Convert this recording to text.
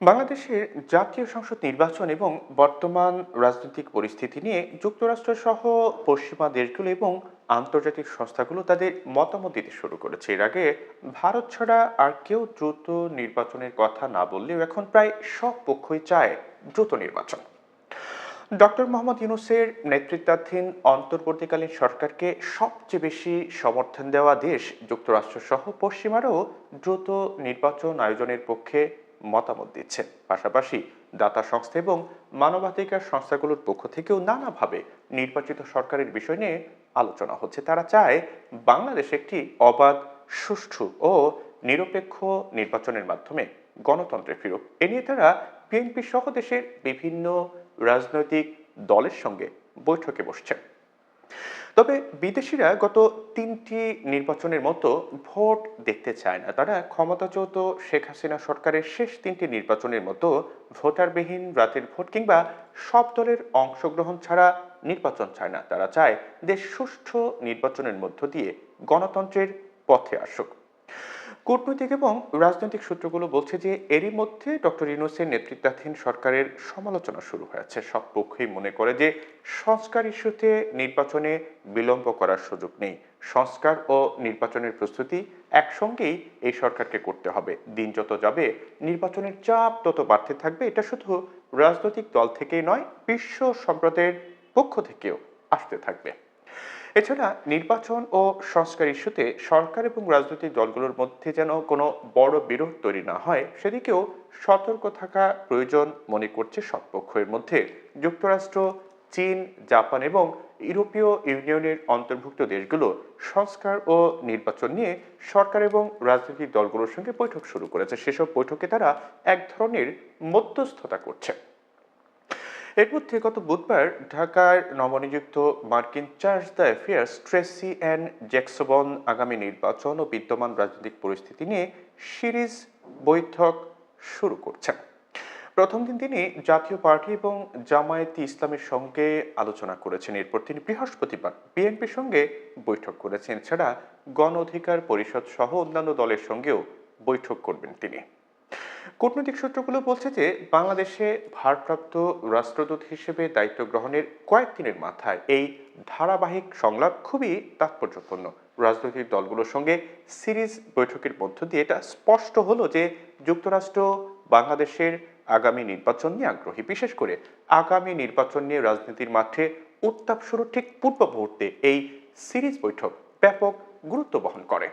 বাংলাদেশের জাতীয় সংসদ নির্বাচন এবং বর্তমান রাজনৈতিক পরিস্থিতি নিয়ে যুক্তরাষ্ট্র সহ পশ্চিমা দেশগুলো এবং আন্তর্জাতিক সংস্থাগুলো তাদের মতামত দিতে শুরু করেছে। এর আগে ভারত ছাড়া আর কেউ দ্রুত নির্বাচনের কথা না বললেও এখন প্রায় সব পক্ষই চায় দ্রুত নির্বাচন। ডক্টর মোহাম্মদ ইউনূসের নেতৃত্বাধীন অন্তর্বর্তীকালীন সরকারকে সবচেয়ে বেশি সমর্থন দেওয়া দেশ যুক্তরাষ্ট্র সহ পশ্চিমারাও দ্রুত নির্বাচন আয়োজনের পক্ষে মতামত দিচ্ছে। পাশাপাশি দাতা সংস্থা এবং মানবাধিকার সংস্থাগুলোর পক্ষ থেকেও নানাভাবে নির্বাচিত সরকারের বিষয় নিয়ে আলোচনা হচ্ছে। তারা চায় বাংলাদেশ একটি অবাধ, সুষ্ঠু ও নিরপেক্ষ নির্বাচনের মাধ্যমে গণতন্ত্রে ফিরুক। এ নিয়ে তারা বিএনপি সহ দেশের বিভিন্ন রাজনৈতিক দলের সঙ্গে বৈঠকে বসছেন। তবে বিদেশিরা গত তিনটি নির্বাচনের মতো ভোট দেখতে চায় না। তারা ক্ষমতাচ্যুত শেখ হাসিনা সরকারের শেষ তিনটি নির্বাচনের মতো ভোটারবিহীন রাতের ভোট কিংবা সব দলের অংশগ্রহণ ছাড়া নির্বাচন চায় না। তারা চায় দেশ সুষ্ঠু নির্বাচনের মধ্য দিয়ে গণতন্ত্রের পথে আসুক। কূটনৈতিক এবং রাজনৈতিক সূত্রগুলো বলছে যে এরই মধ্যে ডক্টর ইউনূসের নেতৃত্বাধীন সরকারের সমালোচনা শুরু হয়েছে। সব পক্ষই মনে করে যে সংস্কার ইস্যুতে নির্বাচনে বিলম্ব করার সুযোগ নেই। সংস্কার ও নির্বাচনের প্রস্তুতি একসঙ্গেই এই সরকারকে করতে হবে। দিন যত যাবে নির্বাচনের চাপ তত বাড়তে থাকবে। এটা শুধু রাজনৈতিক দল থেকেই নয়, বিশ্ব সম্প্রদায়ের পক্ষ থেকেও আসতে থাকবে। এছাড়া নির্বাচন ও সংস্কার ইস্যুতে সরকার এবং রাজনৈতিক দলগুলোর মধ্যে যেন কোনো বড় বিরোধ তৈরি না হয়, সেদিকেও সতর্ক থাকা প্রয়োজন মনে করছে সব পক্ষের মধ্যে যুক্তরাষ্ট্র, চীন, জাপান এবং ইউরোপীয় ইউনিয়নের অন্তর্ভুক্ত দেশগুলো সংস্কার ও নির্বাচন নিয়ে সরকার এবং রাজনৈতিক দলগুলোর সঙ্গে বৈঠক শুরু করেছে। সেসব বৈঠকে তারা এক ধরনের মধ্যস্থতা করছে। এর মধ্যে গত বুধবার ঢাকার নবনিযুক্ত মার্কিন chargé d'affaires Tracey Ann Jacobson আগামী নির্বাচন ও বিদ্যমান রাজনৈতিক পরিস্থিতি নিয়ে সিরিজ বৈঠক শুরু করছেন। প্রথম দিন তিনি জাতীয় পার্টি এবং জামায়াতে ইসলামের সঙ্গে আলোচনা করেছেন। এরপর তিনি বৃহস্পতিবার বিএনপির সঙ্গে বৈঠক করেছেন। এছাড়া গণ অধিকার পরিষদ সহ অন্যান্য দলের সঙ্গেও বৈঠক করবেন তিনি। কূটনৈতিক সূত্রগুলো বলছে যে বাংলাদেশে ভারপ্রাপ্ত রাষ্ট্রদূত হিসেবে দায়িত্ব গ্রহণের কয়েকদিনের মাথায় এই ধারাবাহিক সংলাপ খুবই তাৎপর্যপূর্ণ। রাজনৈতিক দলগুলোর সঙ্গে সিরিজ বৈঠকের মধ্য দিয়ে এটা স্পষ্ট হলো যে যুক্তরাষ্ট্র বাংলাদেশের আগামী নির্বাচন নিয়ে আগ্রহী। বিশেষ করে আগামী নির্বাচন নিয়ে রাজনীতির মাঠে উত্তাপ শুরুর ঠিক পূর্ব মুহূর্তে এই সিরিজ বৈঠক ব্যাপক গুরুত্ব বহন করে।